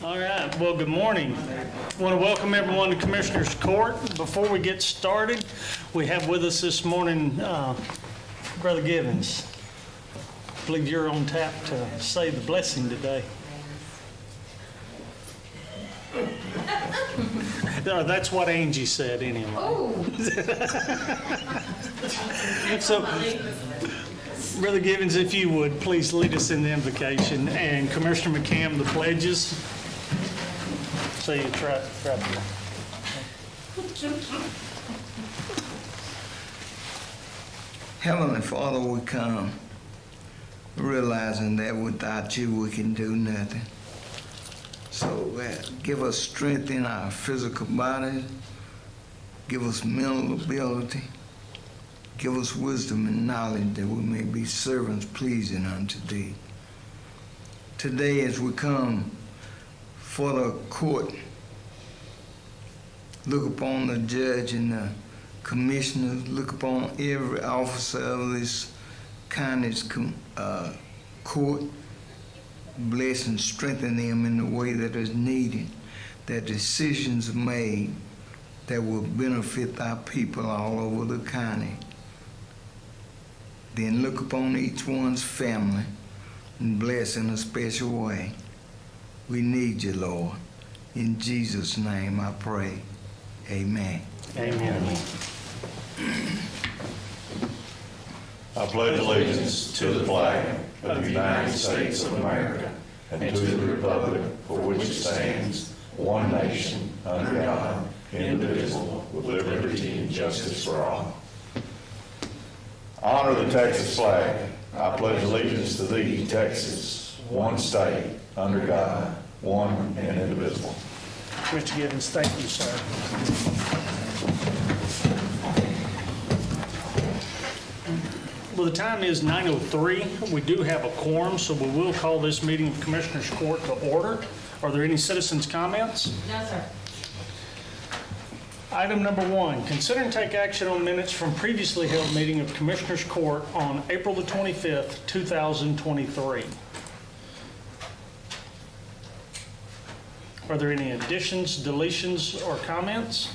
All right, well, good morning. I want to welcome everyone to Commissioners Court. Before we get started, we have with us this morning Brother Givens. I believe you're on tap to say the blessing today. No, that's what Angie said anyway. Oh. So, Brother Givens, if you would, please lead us in the invocation, and Commissioner McCam, the pledges. So you try to. Heavenly Father, we come realizing that without you we can do nothing. So give us strength in our physical body, give us mental ability, give us wisdom and knowledge that we may be servants pleasing unto thee. Today as we come for the court, look upon the judge and the commissioners, look upon every officer of this county's court, bless and strengthen them in the way that is needed, that decisions are made that will benefit our people all over the county. Then look upon each one's family and bless in a special way. We need you, Lord. In Jesus' name I pray. Amen. Amen. I pledge allegiance to the flag of the United States of America and to the republic for which it stands, one nation, under God, indivisible, with liberty and justice for all. Honor the Texas flag. I pledge allegiance to thee, Texas, one state, under God, one and indivisible. Mr. Givens, thank you, sir. Well, the time is 9:03. We do have a quorum, so we will call this meeting of Commissioners Court to order. Are there any citizens' comments? No, sir. Item number 1, consider and take action on minutes from previously held meeting of Commissioners Court on April the 25th, 2023. Are there any additions, deletions, or comments?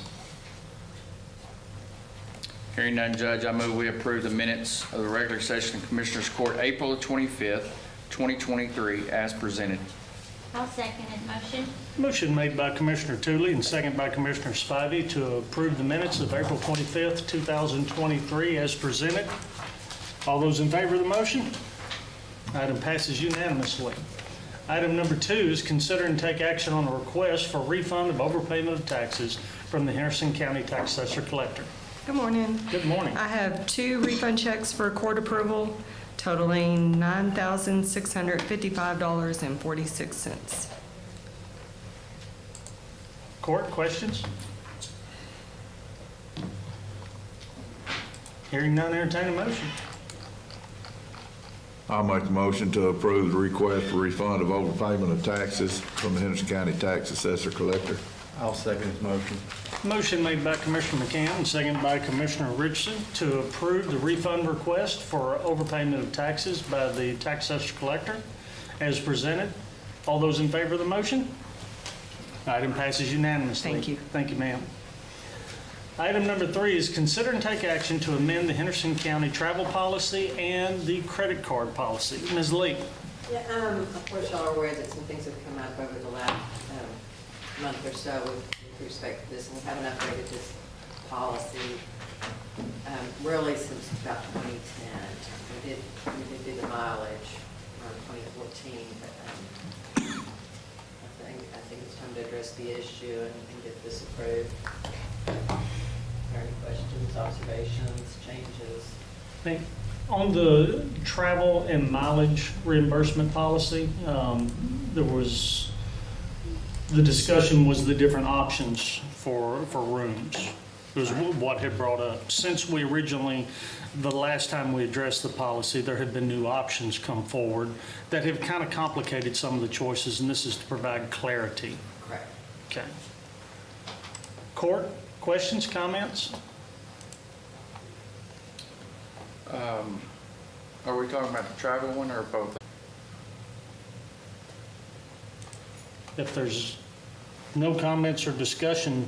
Hearing none, Judge, I move we approve the minutes of the regular session of Commissioners Court, April the 25th, 2023, as presented. I'll second the motion. Motion made by Commissioner Tooley and second by Commissioner Spivey to approve the minutes of April 25th, 2023 as presented. All those in favor of the motion? Item passes unanimously. Item number 2 is consider and take action on a request for refund of overpayment of taxes from the Henderson County Tax Assessor Collector. Good morning. Good morning. I have 2 refund checks for court approval totaling $9,655.46. Court, questions? Hearing none, entertain a motion. I'll make the motion to approve the request for refund of overpayment of taxes from the Henderson County Tax Assessor Collector. I'll second his motion. Motion made by Commissioner McCann and seconded by Commissioner Richardson to approve the refund request for overpayment of taxes by the Tax Assessor Collector as presented. All those in favor of the motion? Item passes unanimously. Thank you. Thank you, ma'am. Item number 3 is consider and take action to amend the Henderson County travel policy and the credit card policy. Ms. Lee. Yeah, of course, y'all are aware that some things have come up over the last month or so with respect to this, and we haven't updated this policy really since about 2010. We did do the mileage around 2014, but I think it's time to address the issue and get this approved. Are there any questions, observations, changes? On the travel and mileage reimbursement policy, the discussion was the different options for rooms. It was what had brought up. Since we originally, the last time we addressed the policy, there have been new options come forward that have kind of complicated some of the choices, and this is to provide clarity. Correct. Okay. Court, questions, comments? Are we talking about the travel one or both? If there's no comments or discussion,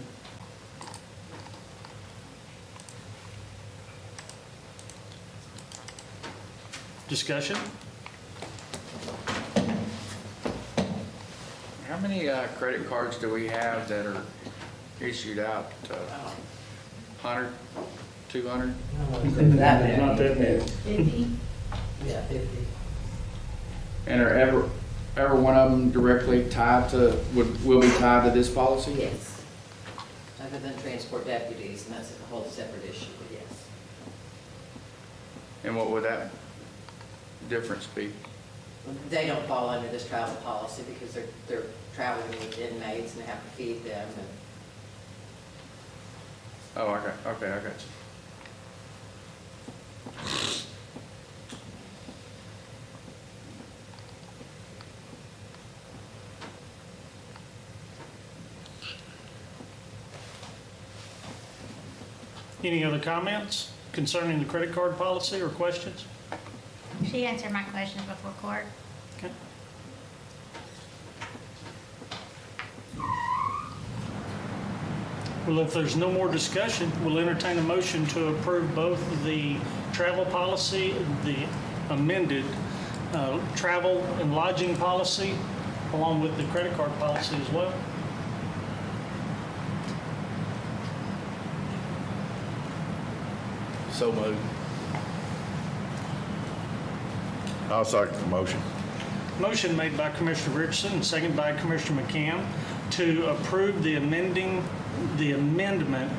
How many credit cards do we have that are issued out? 100, 200? Not that many. 50? Yeah, 50. And are ever one of them directly tied to, will be tied to this policy? Yes. Other than transport deputies, and that's a whole separate issue, but yes. And what would that difference be? They don't fall under this travel policy because they're traveling with inmates and they have to feed them. And Oh, okay, I got you. Any other comments concerning the credit card policy or questions? She answered my questions before court. Okay. Well, if there's no more discussion, we'll entertain a motion to approve both the travel policy, the amended travel and lodging policy, along with the credit card policy as well. So moved. I'll second the motion. Motion made by Commissioner Richardson and seconded by Commissioner McCann to approve the amendment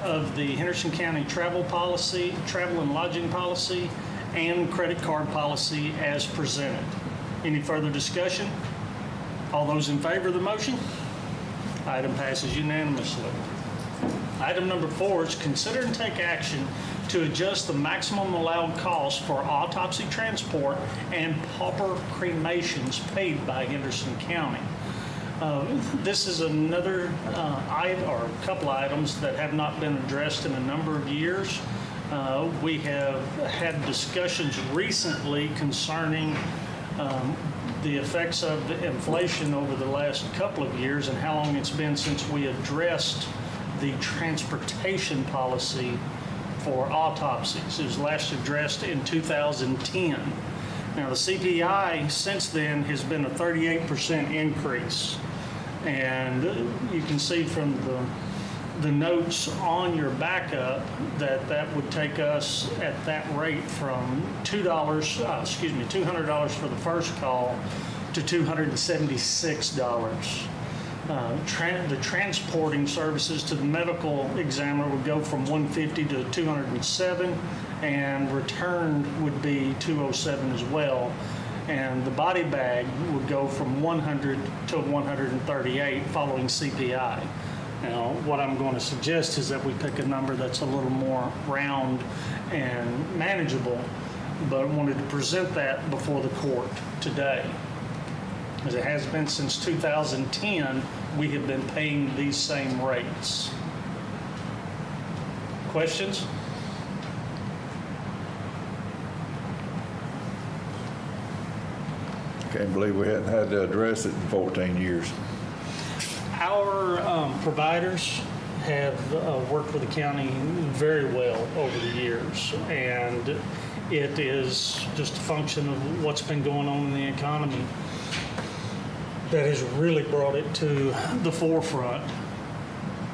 of the Henderson County travel policy, travel and lodging policy, and credit card policy as presented. Any further discussion? All those in favor of the motion? Item passes unanimously. Item number 4 is consider and take action to adjust the maximum allowed cost for autopsy transport and pauper cremations paid by Henderson County. This is another item or a couple items that have not been addressed in a number of years. We have had discussions recently concerning the effects of the inflation over the last couple of years and how long it's been since we addressed the transportation policy for autopsies. It was last addressed in 2010. Now, the CPI since then has been a 38% increase. And you can see from the notes on your backup that would take us at that rate from $200 for the first call to $276. The transporting services to the medical examiner would go from $150 to $207, and return would be $207 as well. And the body bag would go from $100 to $138 following CPI. Now, what I'm going to suggest is that we pick a number that's a little more round and manageable, but I wanted to present that before the court today. As it has been since 2010, we have been paying these same rates. Questions? Can't believe we hadn't had to address it in 14 years. Our providers have worked with the county very well over the years, and it is just a function of what's been going on in the economy that has really brought it to the forefront,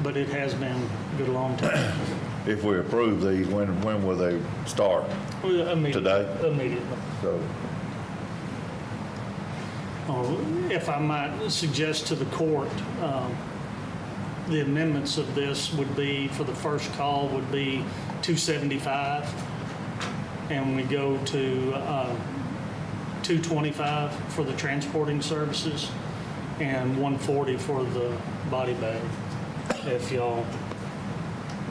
but it has been a good long time. If we approve these, when will they start? Today? Immediately. So, If I might suggest to the court, the amendments of this would be, for the first call, would be $275, and we go to $225 for the transporting services, and $140 for the body bag, if y'all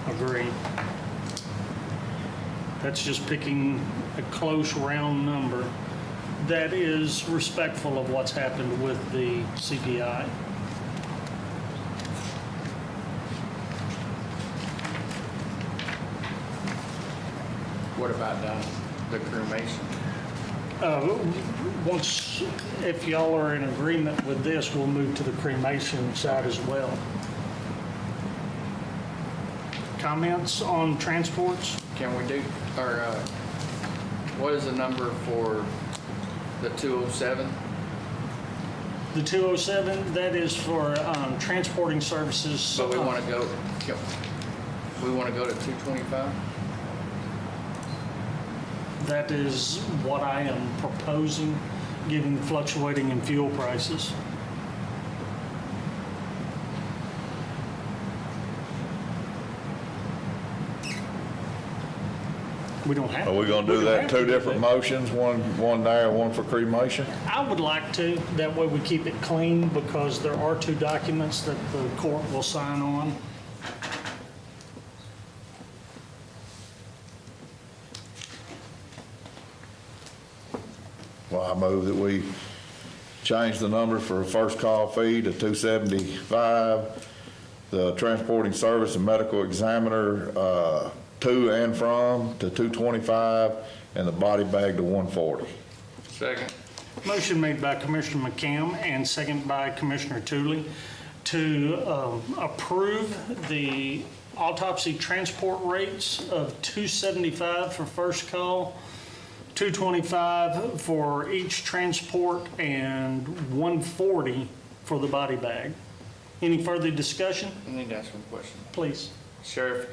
agree. That's just picking a close round number that is respectful of what's happened with the CPI. What about the cremation? once, if y'all are in agreement with this, we'll move to the cremation side as well. Comments on transports? Can we do, or what is the number for the 207? The 207, that is for transporting services. But we want to go, we want to go to 225? That is what I am proposing, given the fluctuating in fuel prices. We don't have. Are we gonna we do don't that, have two to do different that. motions, one there, one for cremation? I would like to, that way we keep it clean, because there are two documents that the court will sign on. Well, I move that we change the number for first call fee to 275, the transporting service and medical examiner, to and from to 225, and the body bag to 140. Second. Motion made by Commissioner McCam and second by Commissioner Tooley to approve the autopsy transport rates of $275 for first call, $225 for each transport, and $140 for the body bag. Any further discussion? I need to ask one question. Please. Sheriff,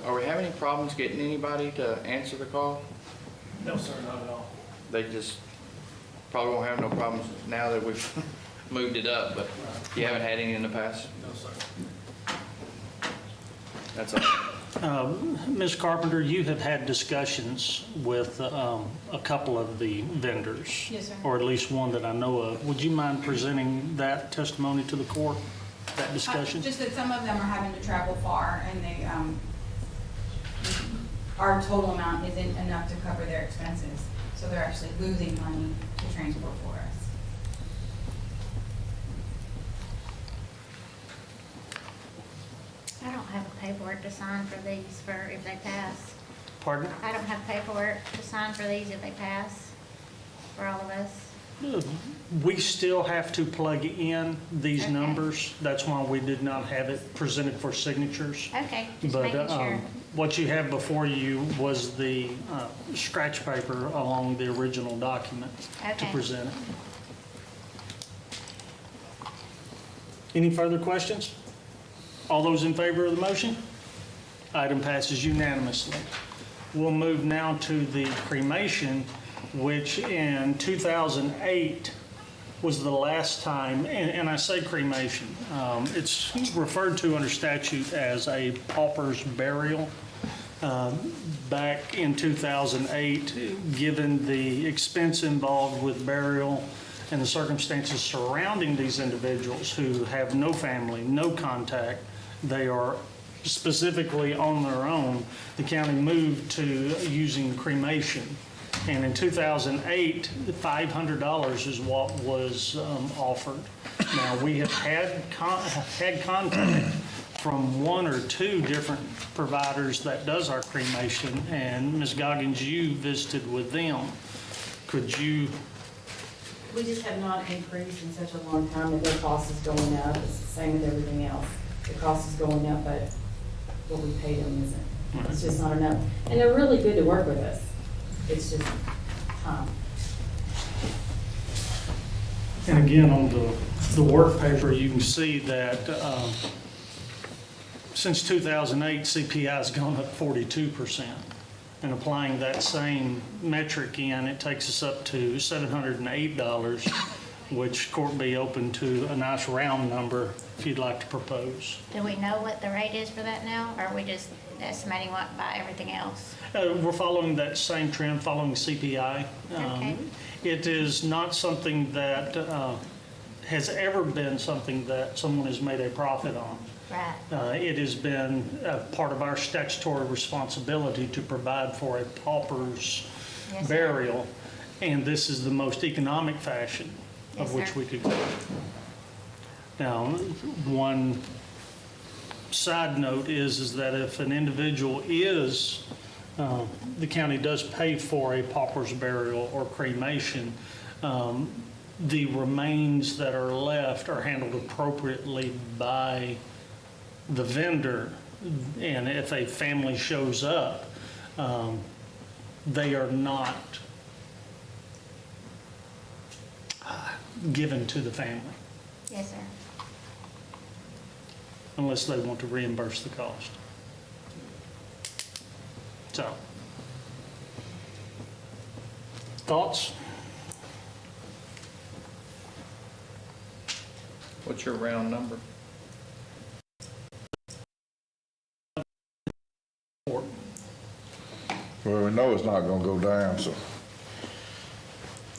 are we having any problems getting anybody to answer the call? No, sir, not at all. They just probably won't have no problems now that we've moved it up, but you haven't had any in the past? No, sir. That's all. Ms. Carpenter, you have had discussions with a couple of the vendors. Yes, sir. Or at least one that I know of. Would you mind presenting that testimony to the court, that discussion? Just that some of them are having to travel far, and they, our total amount isn't enough to cover their expenses, so they're actually losing money to transport for us. I don't have paperwork to sign for these for if they pass. Pardon? I don't have paperwork to sign for these if they pass for all of us. We still have to plug in these Okay. numbers. That's why we did not have it presented for signatures. Okay, just But making sure. what you have before you was the scratch paper along the original document to Okay. present it. Any further questions? All those in favor of the motion? Item passes unanimously. We'll move now to the cremation, which in 2008 was the last time, and I say cremation, it's referred to under statute as a pauper's burial. Back in 2008, given the expense involved with burial and the circumstances surrounding these individuals who have no family, no contact, they are specifically on their own, the county moved to using cremation. And in 2008, $500 is what was offered. Now, we have had contact from one or two different providers that does our cremation, and Ms. Goggins, you visited with them. Could you, We just have not increased in such a long time that their cost is going up. It's the same with everything else. The cost is going up, but what we pay them isn't. It's just not enough. And they're really good to work with us. It's just time. and again, on the work paper, you can see that since 2008, CPI has gone up 42%. And applying that same metric in, it takes us up to $708, which court be open to a nice round number if you'd like to propose. Do we know what the rate is for that now, or are we just estimating what by everything else? We're following that same trend, following CPI. Okay. It is not something that has ever been something that someone has made a profit on. Right. It has been part of our statutory responsibility to provide for a pauper's Yes, sir. burial, and this is the most economic fashion of Yes, which sir. we could go. Now, one side note is that if an individual is, the county does pay for a pauper's burial or cremation, the remains that are left are handled appropriately by the vendor. And if a family shows up, they are not given to the family Yes, sir. unless they want to reimburse the cost. So, thoughts? What's your round number? Well, we know it's not gonna go down, so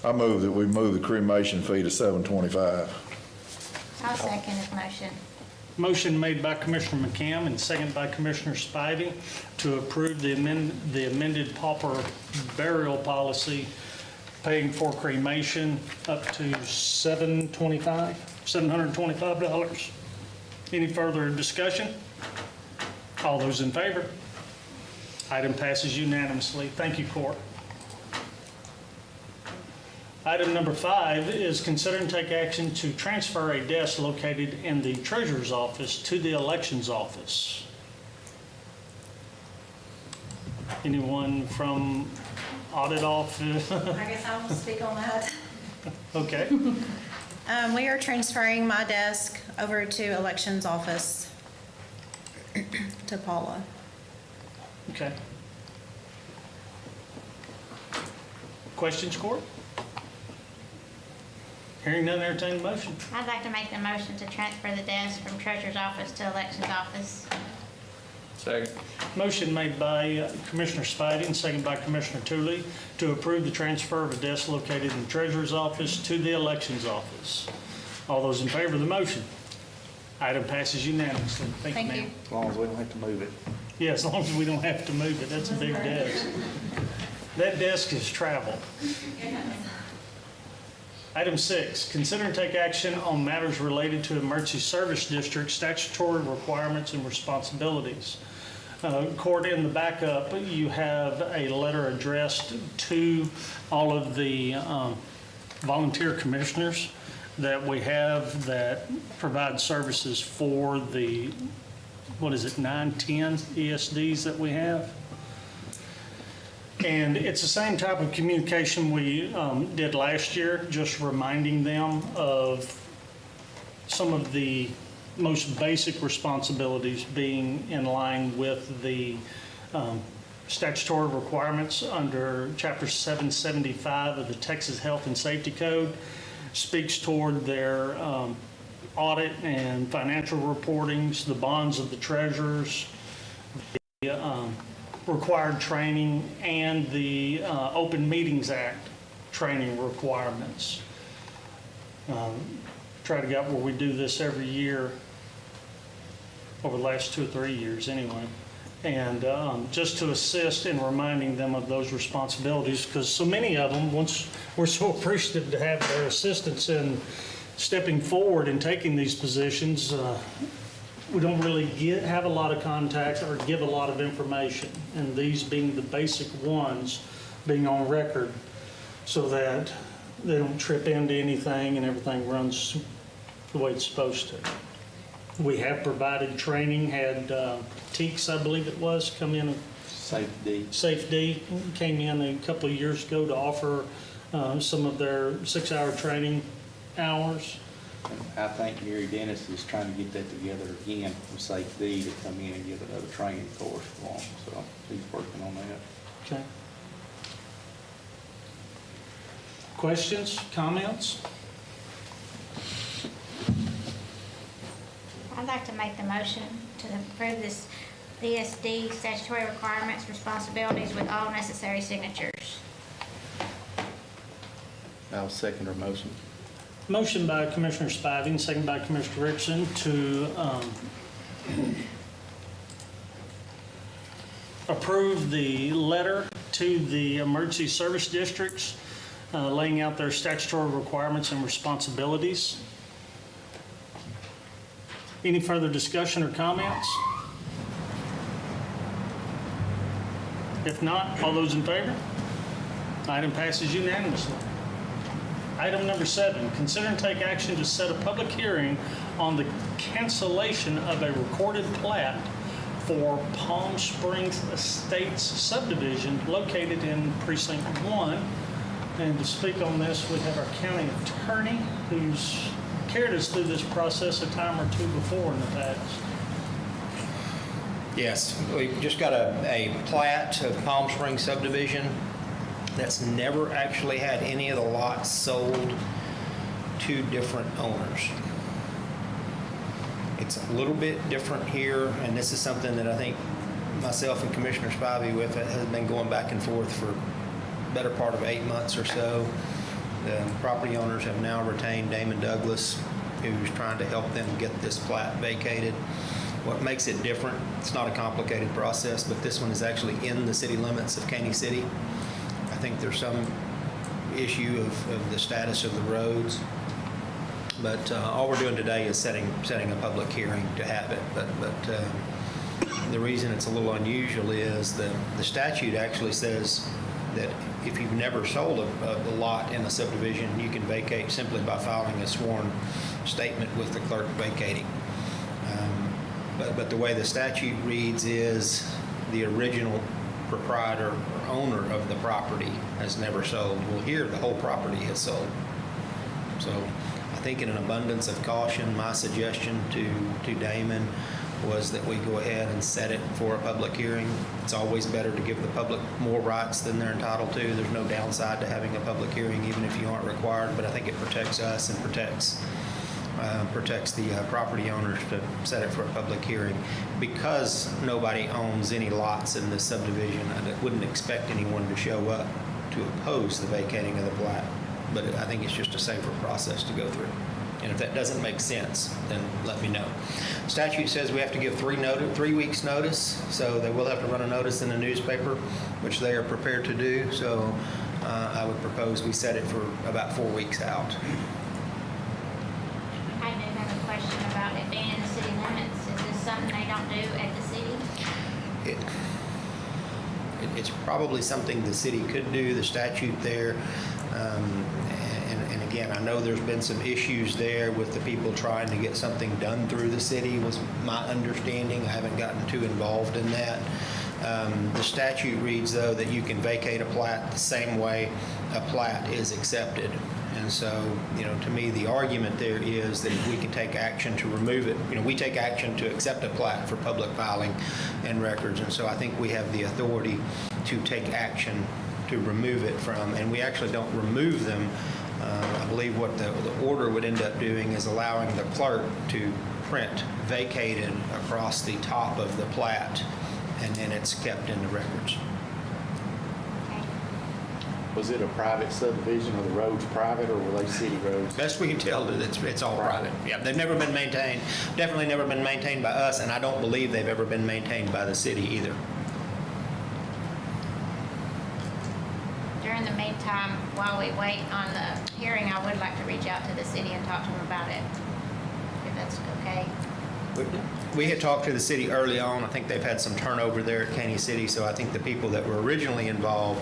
I move that we move the cremation fee to $7.25. I'll second his motion. Motion made by Commissioner McCam and seconded by Commissioner Spivey to approve the amended pauper burial policy, paying for cremation up to $725. Any further discussion? All those in favor? Item passes unanimously. Thank you, Court. Item number 5 is consider and take action to transfer a desk located in the Treasurer's office to the Elections office. Anyone from Audit Office? I guess I will speak on that. Okay, We are transferring my desk over to Elections Office to Paula. okay. Questions, Court? Hearing none, entertain the motion. I'd like to make the motion to transfer the desk from Treasurer's office to Elections office. Second. Motion made by Commissioner Spivey and seconded by Commissioner Tooley to approve the transfer of a desk located in the Treasurer's office to the Elections office. All those in favor of the motion? Item passes unanimously. Thank you, Thank you. ma'am. As long as we don't have to move it. Yeah, as long as we don't have to move it. That's a big desk. That desk is travel. Item 6, consider and take action on matters related to Emergency Service District statutory requirements and responsibilities. Court, in the backup, you have a letter addressed to all of the volunteer commissioners that we have that provide services for the, 9, 10 ESDs that we have? And it's the same type of communication we did last year, just reminding them of some of the most basic responsibilities being in line with the statutory requirements under Chapter 775 of the Texas Health and Safety Code. Speaks toward their audit and financial reportings, the bonds of the treasurers, the required training, and the Open Meetings Act training requirements. Try to get where we do this every year over the last 2 or 3 years anyway. And just to assist in reminding them of those responsibilities, because so many of them, once we're so appreciative to have their assistance in stepping forward and taking these positions, we don't really have a lot of contact or give a lot of information, and these being the basic ones being on record so that they don't trip into anything and everything runs the way it's supposed to. We have provided training, had Teeks, I believe it was, come in. Safe D came in a couple of years ago to offer some of their 6-hour training hours. I think Gary Dennis is trying to get that together again with Safety to come in and give another training course for them, so he's working on that. Okay. Questions, comments? I'd like to make the motion to approve this ESD statutory requirements, responsibilities with all necessary signatures. I'll second her motion. Motion by Commissioner Spivey and second by Commissioner Richardson to approve the letter to the emergency service districts laying out their statutory requirements and responsibilities. Any further discussion or comments? If not, all those in favor? Item passes unanimously. Item number 7, consider and take action to set a public hearing on the cancellation of a recorded plat for Palm Springs Estates subdivision located in Precinct 1. And to speak on this, we have our county attorney who's carried us through this process a time or two before in the past. Yes, we've just got a plat of Palm Springs subdivision that's never actually had any of the lots sold to different owners. It's a little bit different here, and this is something that I think myself and Commissioner Spivey with it has been going back and forth for the better part of 8 months or so. The property owners have now retained Damon Douglas, who's trying to help them get this plat vacated. What makes it different, it's not a complicated process, but this one is actually in the city limits of Caney City. I think there's some issue of the status of the roads, but all we're doing today is setting a public hearing to have it. But the reason it's a little unusual is the statute actually says that if you've never sold a lot in a subdivision, you can vacate simply by filing a sworn statement with the clerk vacating. But the way the statute reads is the original proprietor or owner of the property has never sold. Well, here the whole property has sold. So I think in an abundance of caution, my suggestion to Damon was that we go ahead and set it for a public hearing. It's always better to give the public more rights than they're entitled to. There's no downside to having a public hearing, even if you aren't required, but I think it protects us and protects the property owners to set it for a public hearing. Because nobody owns any lots in this subdivision, I wouldn't expect anyone to show up to oppose the vacating of the plat, but I think it's just a safer process to go through. And if that doesn't make sense, then let me know. Statute says we have to give 3 weeks notice, so they will have to run a notice in the newspaper, which they are prepared to do. So I would propose we set it for about 4 weeks out. I do have a question about it being in the city limits. Is this something they don't do at the city? It's probably something the city could do, the statute there. And again, I know there's been some issues there with the people trying to get something done through the city, was my understanding. I haven't gotten too involved in that. The statute reads, though, that you can vacate a plat the same way a plat is accepted. And so, to me, the argument there is that if we can take action to remove it, we take action to accept a plat for public filing and records. And so I think we have the authority to take action to remove it from, and we actually don't remove them. I believe what the order would end up doing is allowing the clerk to print vacated across the top of the plat, and then it's kept in the records. Was it a private subdivision, or the roads private, or were they city roads? Best we can tell, it's all private. Yeah, they've never been maintained, definitely never been maintained by us, and I don't believe they've ever been maintained by the city either. During the meantime, while we wait on the hearing, I would like to reach out to the city and talk to them about it, if that's okay. We had talked to the city early on. I think they've had some turnover there at Caney City, so I think the people that were originally involved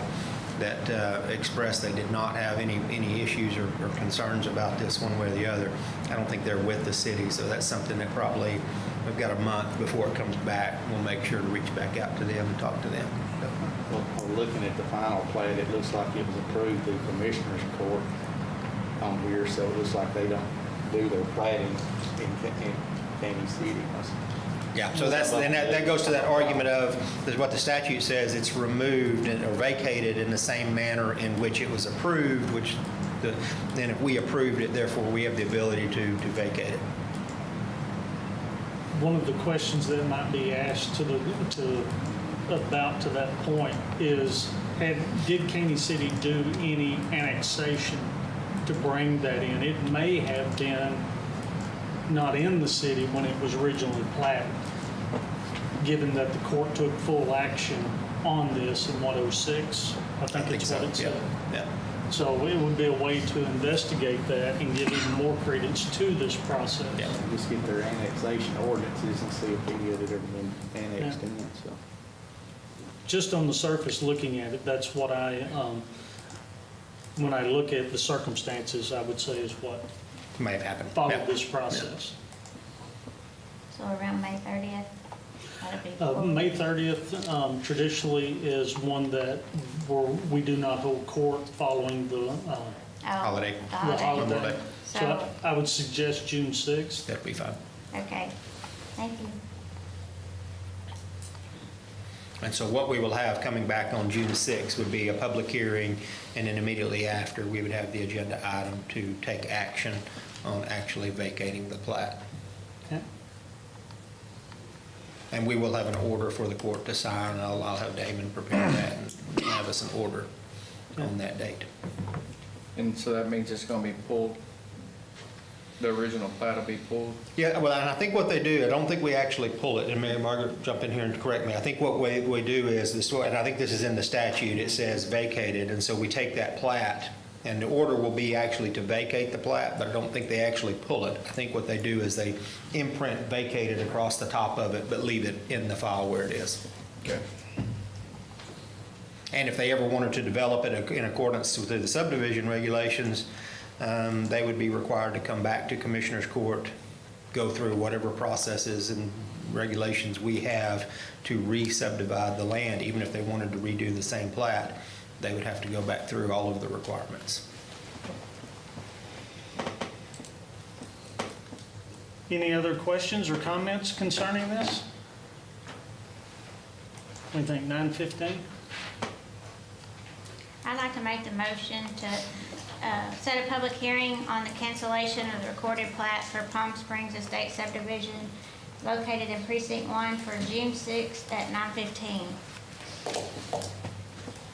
that expressed they did not have any issues or concerns about this one way or the other. I don't think they're with the city, so that's something that probably, we've got a month before it comes back. We'll make sure to reach back out to them and talk to them. Well, looking at the final plat, it looks like it was approved through Commissioner's Court on here, so it looks like they don't do their platting in Caney City. Yeah, so that goes to that argument of what the statute says, it's removed or vacated in the same manner in which it was approved, which then if we approved it, therefore we have the ability to vacate it. One of the questions that might be asked to that point is, did Caney City do any annexation to bring that in? It may have been not in the city when it was originally platted, given that the court took full action on this in 06. I think it's what it said. Yeah. So it would be a way to investigate that and give even more credence to this process. Yeah. Just get their annexation ordinances and see if any of it ever been annexed Yeah. in, so. Just on the surface looking at it, that's what I when I look at the circumstances, I would say is what May have happened. followed Yeah. this process. So around May 30th? That'd be cool. May 30th traditionally is one that we do not hold court following the Oh, Holiday. the holiday. So- So I would suggest June 6th. That'd be fine. Okay, thank you. And so what we will have coming back on June 6th would be a public hearing, and then immediately after, we would have the agenda item to take action on actually vacating the plat. Okay. And we will have an order for the court to sign, and I'll have Damon prepare that and have us an order on that date. And so that means it's gonna be pulled, the original plat will be pulled? Yeah, well, and I think what they do, I don't think we actually pull it, and Mary Margaret, jump in here and correct me. I think what we do is this, and I think this is in the statute, it says vacated, and so we take that plat, and the order will be actually to vacate the plat, but I don't think they actually pull it. I think what they do is they imprint vacated across the top of it, but leave it in the file where it is. Okay. And if they ever wanted to develop it in accordance with the subdivision regulations, they would be required to come back to Commissioners Court, go through whatever processes and regulations we have to re-subdivide the land. Even if they wanted to redo the same plat, they would have to go back through all of the requirements. Any other questions or comments concerning this? What do you think, 9:15? I'd like to make the motion to set a public hearing on the cancellation of the recorded plat for Palm Springs Estate subdivision located in Precinct 1 for June 6th at 9:15.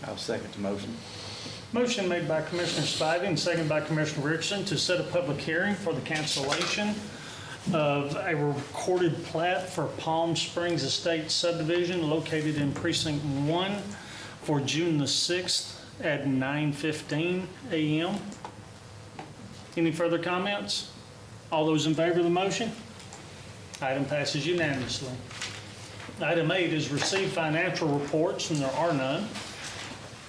I'll second the motion. Motion made by Commissioner Spivey and seconded by Commissioner Richardson to set a public hearing for the cancellation of a recorded plat for Palm Springs Estate subdivision located in Precinct 1 for June the 6th at 9:15 a.m. Any further comments? All those in favor of the motion? Item passes unanimously. Item 8 is receive financial reports, and there are none.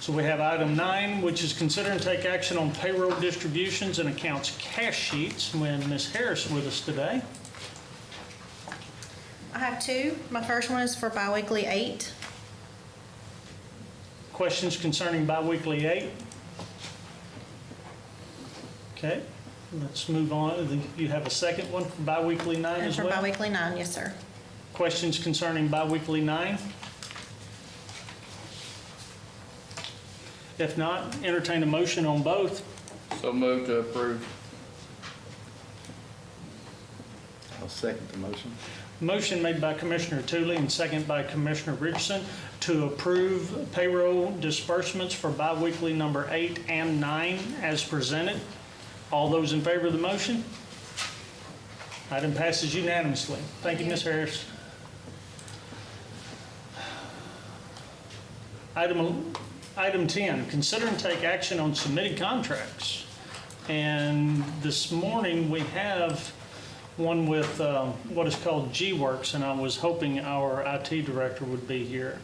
So we have item 9, which is consider and take action on payroll distributions and accounts cash sheets. We have Ms. Harris with us today. I have two. My first one is for biweekly 8. Questions concerning biweekly 8? Okay, let's move on. You have a second one for biweekly 9 And as for well? biweekly 9, yes, sir. Questions concerning biweekly 9? If not, entertain a motion on both. So move to approve. I'll second the motion. Motion made by Commissioner Tooley and second by Commissioner Richardson to approve payroll disbursements for biweekly number 8 and 9 as presented. All those in favor of the motion? Item passes unanimously. Thank you, Ms. Harris. Item 10, consider and take action on submitted contracts. And this morning, we have one with what is called G-Works, and I was hoping our IT director would be here.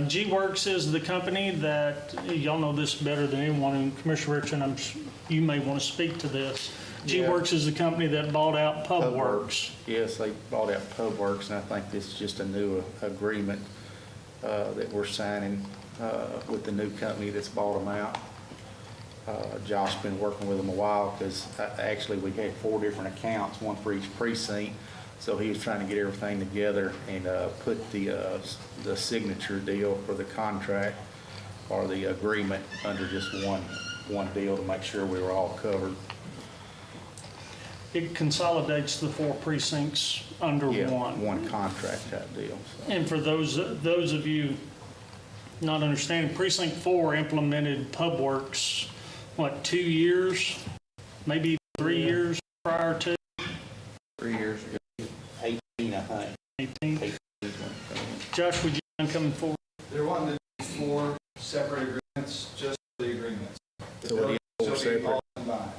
G-Works is the company that, y'all know this better than anyone, and Commissioner Richardson, you may want to speak to this. G-Works is the company that bought out PubWorks. Yes, they bought out PubWorks, and I think this is just a new agreement that we're signing with the new company that's bought them out. Josh's been working with them a while because actually we had 4 different accounts, one for each precinct. So he was trying to get everything together and put the signature deal for the contract or the agreement under just one deal to make sure we were all covered. It consolidates the 4 precincts under Yeah, one. one contract type deal. So. And for those of you not understanding, Precinct 4 implemented PubWorks, 2 years, maybe 3 years prior to 3 years ago, 18, I think. 18. Josh, would you mind coming forward? They're wanting to do 4 separate agreements, just the agreements. So what do you They'll separate? be all combined.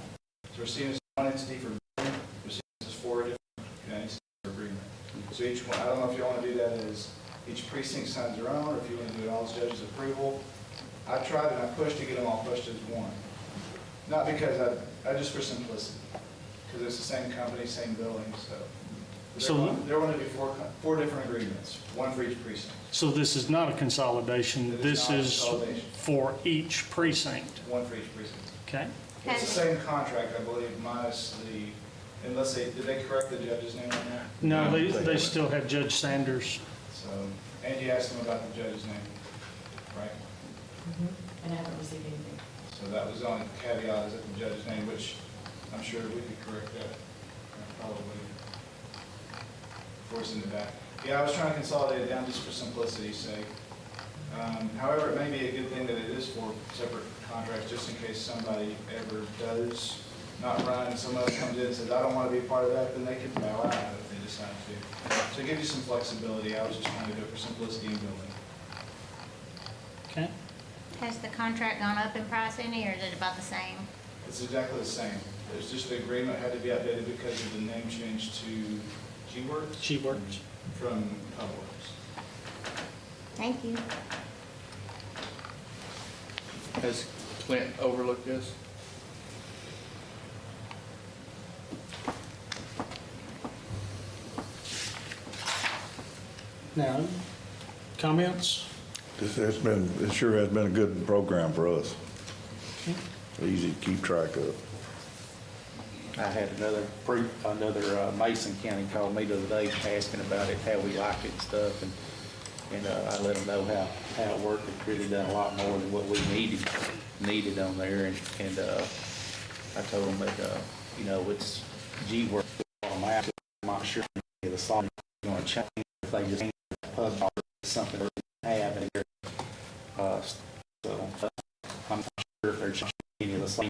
So we're seeing this one entity for billing, we're seeing this as 4 different entities for agreement. So each one, I don't know if you want to do that as each precinct signs their own, or if you want to do it all as judge's approval. I tried and I pushed to get them all pushed as one. Not because just for simplicity, because it's the same company, same building, so. There want to be four different agreements, one for each precinct. So this is not a consolidation, It is this not a is consolidation. for each precinct, One for each precinct. okay? It's the same contract, I believe, minus unless did they correct the judge's name on that? No, they still have Judge Sanders. So, Angie asked them about the judge's name, right? And I haven't received anything. So that was the only caveat, is that the judge's name, which I'm sure we could correct that, probably, force in the back. Yeah, I was trying to consolidate it down just for simplicity's sake. However, it may be a good thing that it is four separate contracts, just in case somebody ever does not run, and someone else comes in and says, I don't want to be a part of that, then they can bow out if they decide to. So it gives you some flexibility. I was just trying to do it for simplicity in building. Okay, Has the contract gone up in price any, or is it about the same? It's exactly the same. It's just the agreement had to be updated because of the name change to G-Works she works. from Publix. Thank you. Has Clint overlooked this? Now, comments? It sure has been a good program for us. Easy to keep track of. I had another Mason County called me the other day asking about it, how we like it and stuff, and I let them know how it worked. It really done a lot more than what we needed on there, and I told them that, it's G-Work on out. I'm not sure if the song is going to change, if they just change the pub or something they have in here. So I'm not sure if they're changing any of the same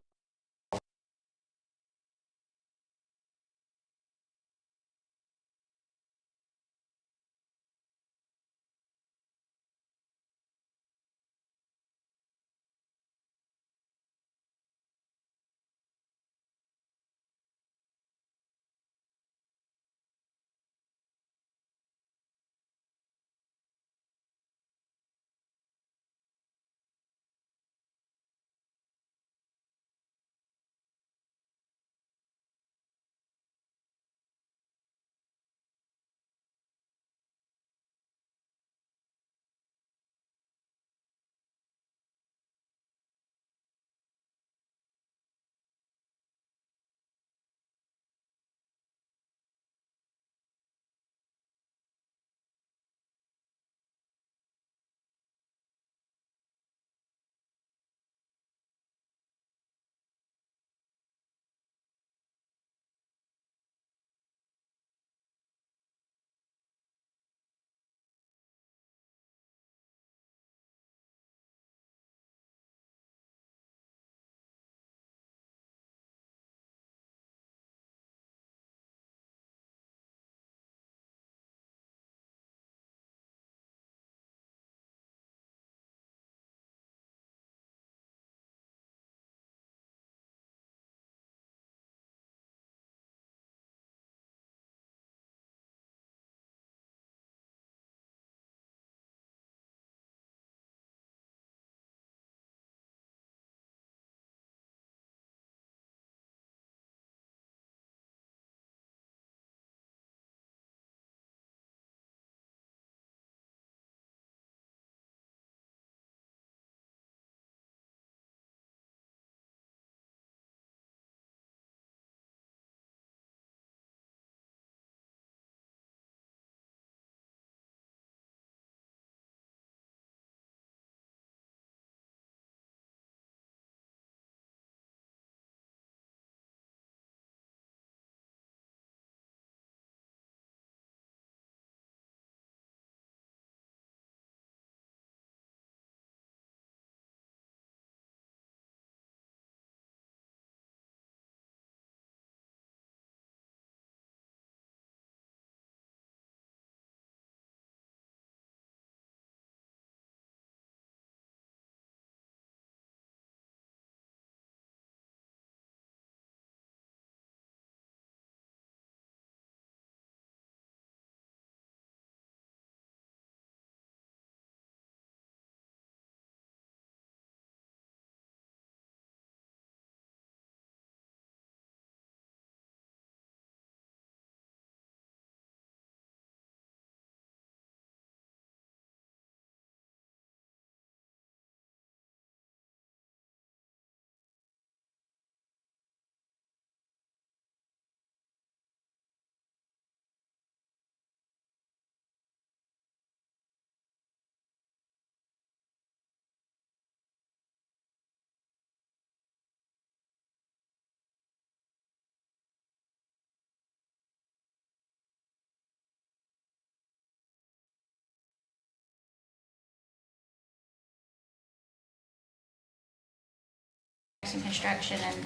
Construction, and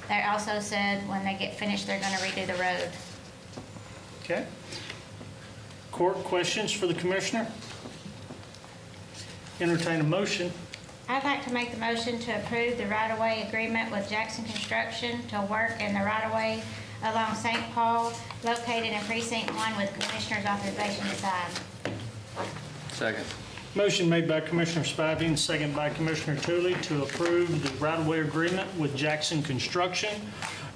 they also said when they get finished, they're gonna redo the road. Okay. Court, questions for the commissioner? Entertain a motion. I'd like to make the motion to approve the right-of-way agreement with Jackson Construction to work in the right-of-way along St. Paul, located in Precinct 1 with Commissioner's authorization to sign. Second. Motion made by Commissioner Spivey and second by Commissioner Tooley to approve the right-of-way agreement with Jackson Construction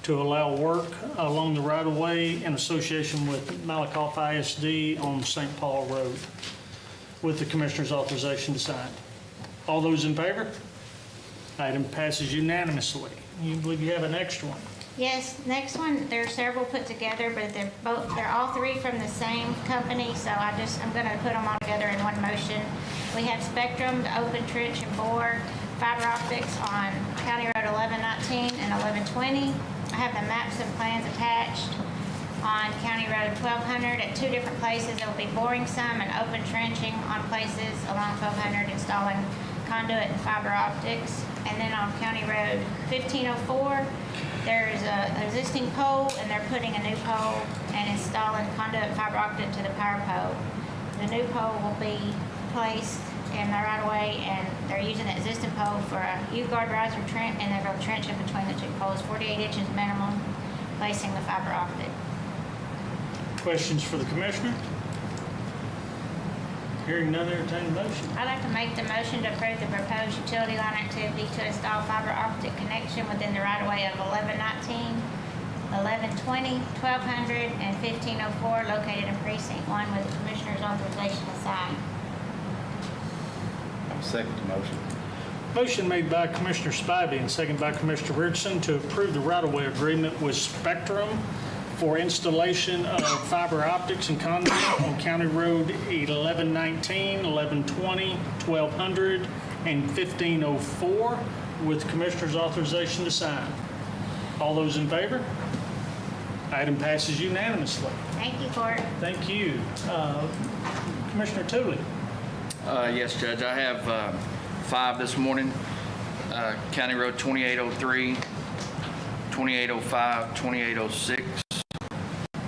to allow work along the right-of-way in association with Malakoff ISD on St. Paul Road with the Commissioner's authorization to sign. All those in favor? Item passes unanimously. You believe you have an extra one? Yes, next one, there are several put together, but they're all three from the same company, so I'm gonna put them all together in one motion. We have Spectrum, the open trench and bore, fiber optics on County Road 1119 and 1120. I have the maps and plans attached on County Road 1200 at two different places. There will be boring some and open trenching on places along 1200, installing conduit and fiber optics. And then on County Road 1504, there is an existing pole, and they're putting a new pole and installing conduit and fiber optic to the power pole. The new pole will be placed in the right of way, and they're using the existing pole for a U-guard riser trench, and they're going to trench in between the two poles, 48 inches minimum, placing the fiber optic. Questions for the commissioner? Hearing none, entertain a motion. I'd like to make the motion to approve the proposed utility line activity to install fiber optic connection within the right-of-way of 1119, 1120, 1200, and 1504, located in Precinct 1 with the Commissioner's authorization to sign. Second the motion. Motion made by Commissioner Spivey and second by Commissioner Richardson to approve the right-of-way agreement with Spectrum for installation of fiber optics and conduit on County Road 1119, 1120, 1200, and 1504 with Commissioner's authorization to sign. All those in favor? Item passes unanimously. Thank you, Court. Thank you. Commissioner Tooley. Yes, Judge, I have 5 this morning. County Road 2803, 2805, 2806,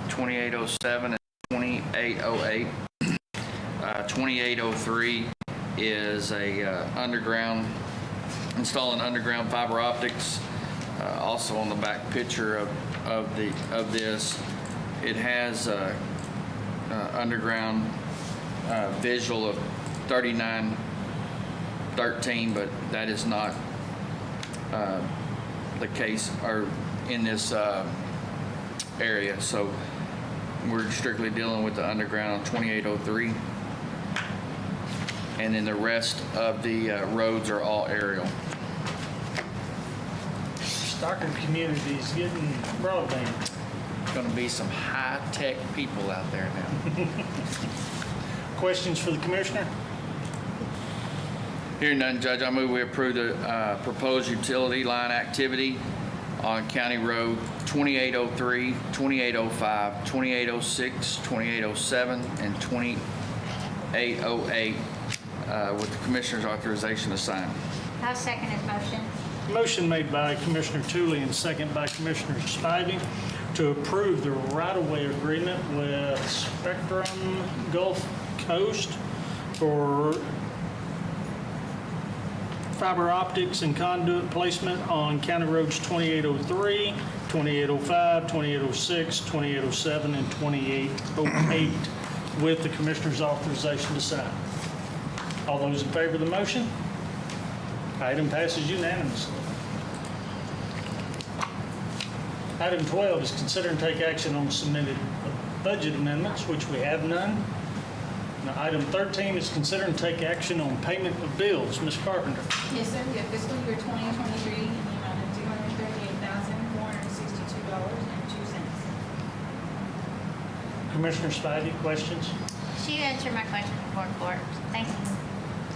2807, and 2808. 2803 is installing underground fiber optics. Also on the back picture of this, it has underground visual of 3913, but that is not the case or in this area. So we're strictly dealing with the underground on 2803. And then the rest of the roads are all aerial. Stockard community is getting broadband. Going to be some high-tech people out there now. Questions for the commissioner? Hearing none, Judge, I move we approve the proposed utility line activity on County Road 2803, 2805, 2806, 2807, and 2808 with the Commissioner's authorization to sign. I'll second his motion. Motion made by Commissioner Tooley and second by Commissioner Spivey to approve the right-of-way agreement with Spectrum Gulf Coast for fiber optics and conduit placement on County Roads 2803, 2805, 2806, 2807, and 2808 with the Commissioner's authorization to sign. All those in favor of the motion? Item passes unanimously. Item 12 is consider and take action on submitted budget amendments, which we have none. Now, item 13 is consider and take action on payment of bills. Ms. Carpenter. Yes, sir, we have fiscal year 2023 in the amount of $238,462.02. Commissioner Spivey, questions? She answered my question before, Court. Thank you.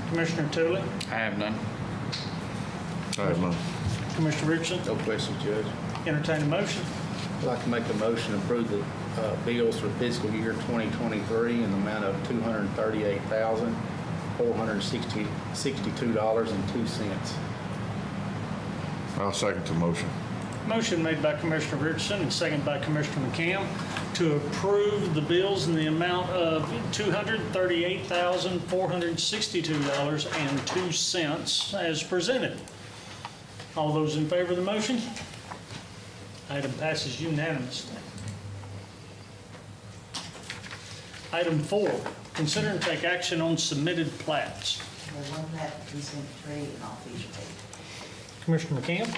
Commissioner Tooley? I have none. I have none. Commissioner Richardson? No questions, Judge. Entertain a motion. I'd like to make a motion to approve the bills for fiscal year 2023 in the amount of $238,462.02. I'll second the motion. Motion made by Commissioner Richardson and second by Commissioner McCam to approve the bills in the amount of $238,462.02 as presented. All those in favor of the motion? Item passes unanimously. Item 4, consider and take action on submitted plats. There's one plat for precinct 3 and all feature paid. Commissioner McCam?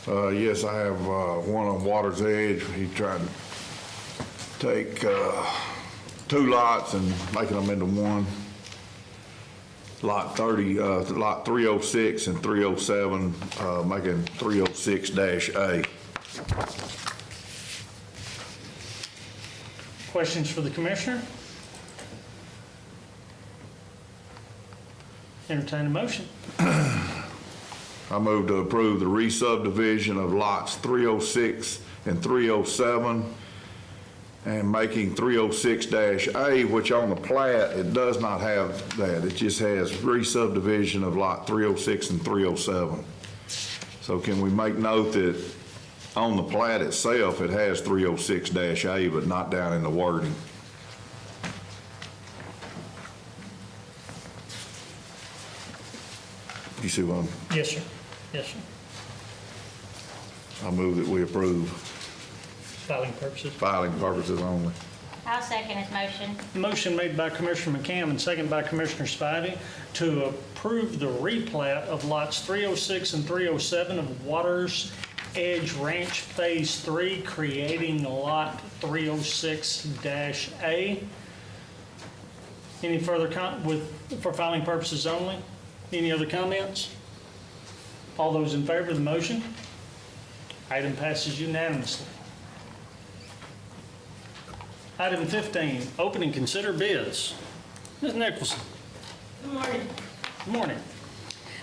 Yes, I have one on Water's Edge. He tried to take 2 lots and making them into one. Lot 306 and 307, making 306-A. Questions for the commissioner? Entertain a motion. I move to approve the re-subdivision of lots 306 and 307 and making 306-A, which on the plat, it does not have that. It just has re-subdivision of lot 306 and 307. So can we make note that on the plat itself, it has 306-A, but not down in the wording? You see what I'm... Yes, sir. Yes, sir. I move that we approve, Filing purposes. filing purposes only. I'll second his motion. Motion made by Commissioner McCam and second by Commissioner Spivey to approve the replat of lots 306 and 307 of Waters Edge Ranch Phase 3, creating lot 306-A. Any further for filing purposes only? Any other comments? All those in favor of the motion? Item passes unanimously. Item 15, open and consider bids. Ms. Nicholson. Good morning. Good morning.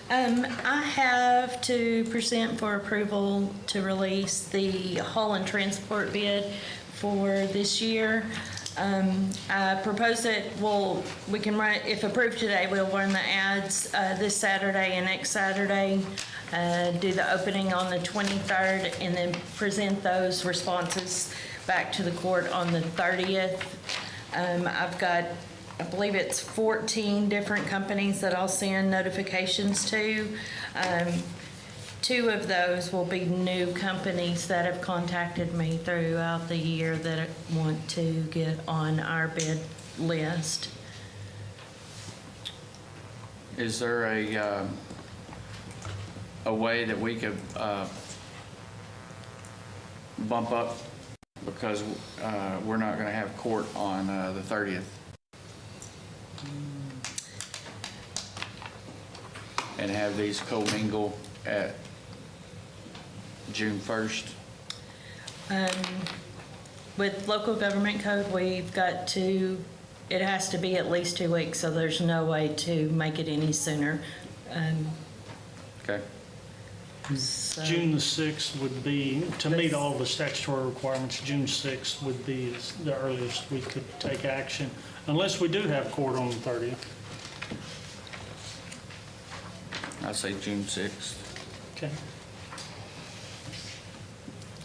I have to present for approval to release the haul and transport bid for this year. I propose that we can run, if approved today, we'll run the ads this Saturday and next Saturday, do the opening on the 23rd, and then present those responses back to the court on the 30th. I've got, I believe it's 14 different companies that I'll send notifications to. 2 of those will be new companies that have contacted me throughout the year that want to get on our bid list. Is there a way that we could bump up, because we're not going to have court on the 30th? And have these co-mingle at June 1st? With local government code, we've got to, it has to be at least 2 weeks, so there's no way to make it any sooner. Okay. So- June the 6th would be, to meet all the statutory requirements, June 6th would be the earliest we could take action, unless we do have court on the 30th. I'd say June 6th. Okay.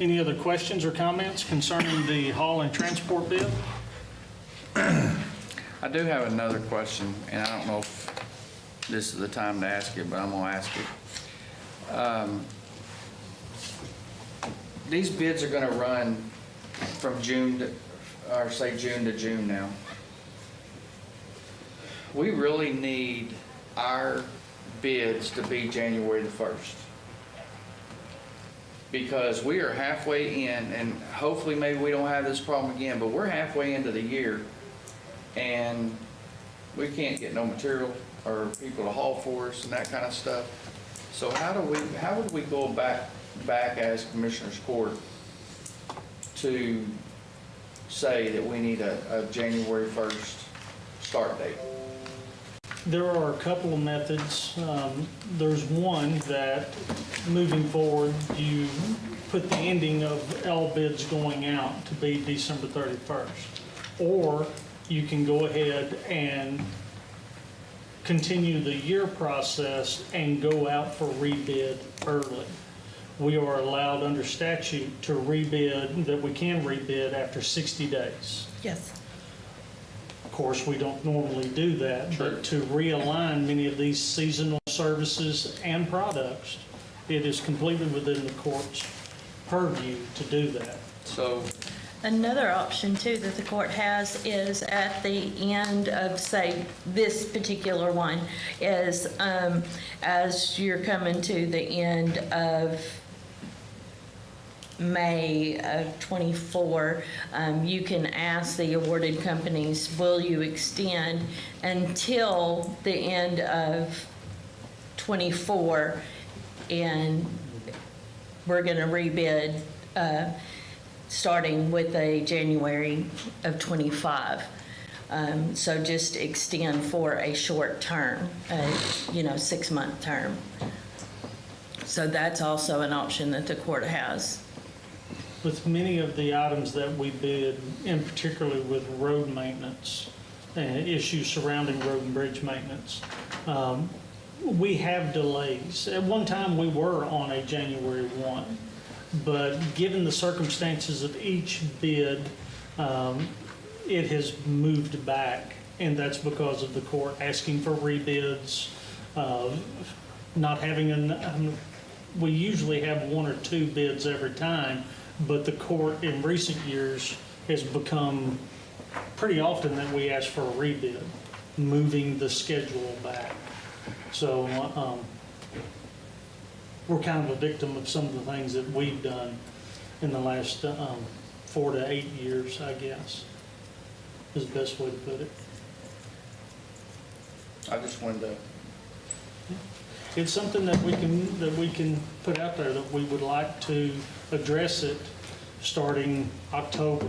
Any other questions or comments concerning the haul and transport bid? I do have another question, and I don't know if this is the time to ask it, but I'm going to ask it. These bids are going to run from June to June now. We really need our bids to be January the 1st. Because we are halfway in, and hopefully maybe we don't have this problem again, but we're halfway into the year, and we can't get no material or people to haul for us and that kind of stuff. So how would we go back as Commissioners Court to say that we need a January 1st start date? There are a couple of methods. There's one that, moving forward, you put the ending of all bids going out to be December 31st. Or you can go ahead and continue the year process and go out for rebid early. We are allowed under statute to rebid, that we can rebid after 60 days. Yes. Of course, we don't normally do that, but to realign many of these seasonal services and products, it is completely within the court's purview to do that. So, Another option too that the court has is at the end of, say, this particular one is as you're coming to the end of May of '24, you can ask the awarded companies, will you extend until the end of '24? And we're going to rebid starting with a January of '25. So just extend for a short term, 6-month term. So that's also an option that the court has. With many of the items that we bid, and particularly with road maintenance, issues surrounding road and bridge maintenance, we have delays. At one time, we were on a January 1, but given the circumstances of each bid, it has moved back, and that's because of the court asking for rebids, not having we usually have 1 or 2 bids every time, but the court in recent years has become pretty often that we ask for a rebid, moving the schedule back. So we're kind of a victim of some of the things that we've done in the last 4 to 8 years, I guess, is the best way to put it. I just wanted to, It's something that we can put out there, that we would like to address it starting October.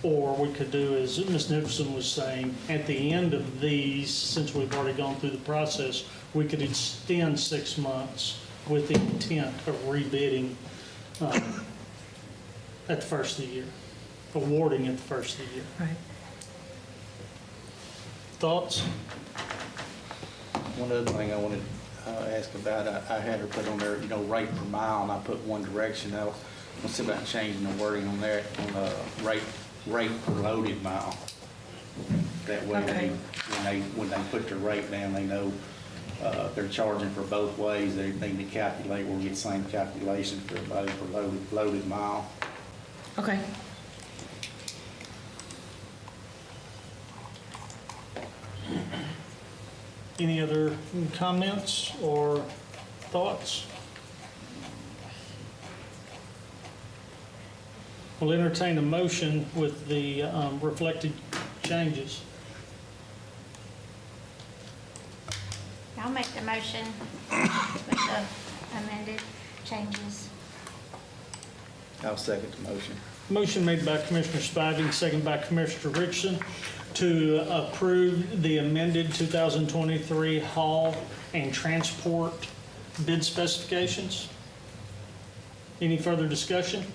Or we could do, as Ms. Nicholson was saying, at the end of these, since we've already gone through the process, we could extend 6 months with the intent of rebidding at the first of the year, awarding at the first of the year. Right. Thoughts? One other thing I wanted to ask about, I had her put on there, rate per mile, and I put one direction. I was see about changing the wording on there, on the rate per loaded mile. That way, Okay. when they put their rate down, they know if they're charging for both ways. They need to calculate, we'll get the same calculation for everybody for loaded mile. Okay. Any other comments or thoughts? We'll entertain a motion with the reflected changes. I'll make the motion with the amended changes. I'll second the motion. Motion made by Commissioner Spivey, second by Commissioner Richardson, to approve the amended 2023 haul and transport bid specifications. Any further discussion?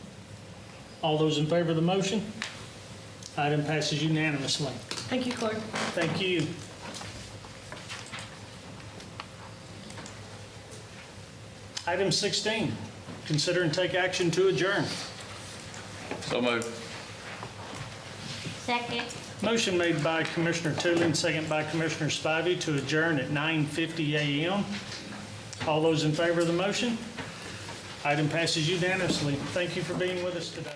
All those in favor of the motion? Item passes unanimously. Thank you, Clerk. Thank you. Item 16, consider and take action to adjourn. so moved. Second. Motion made by Commissioner Tooling, second by Commissioner Spivey, to adjourn at 9:50 a.m. All those in favor of the motion? Item passes unanimously. Thank you for being with us today.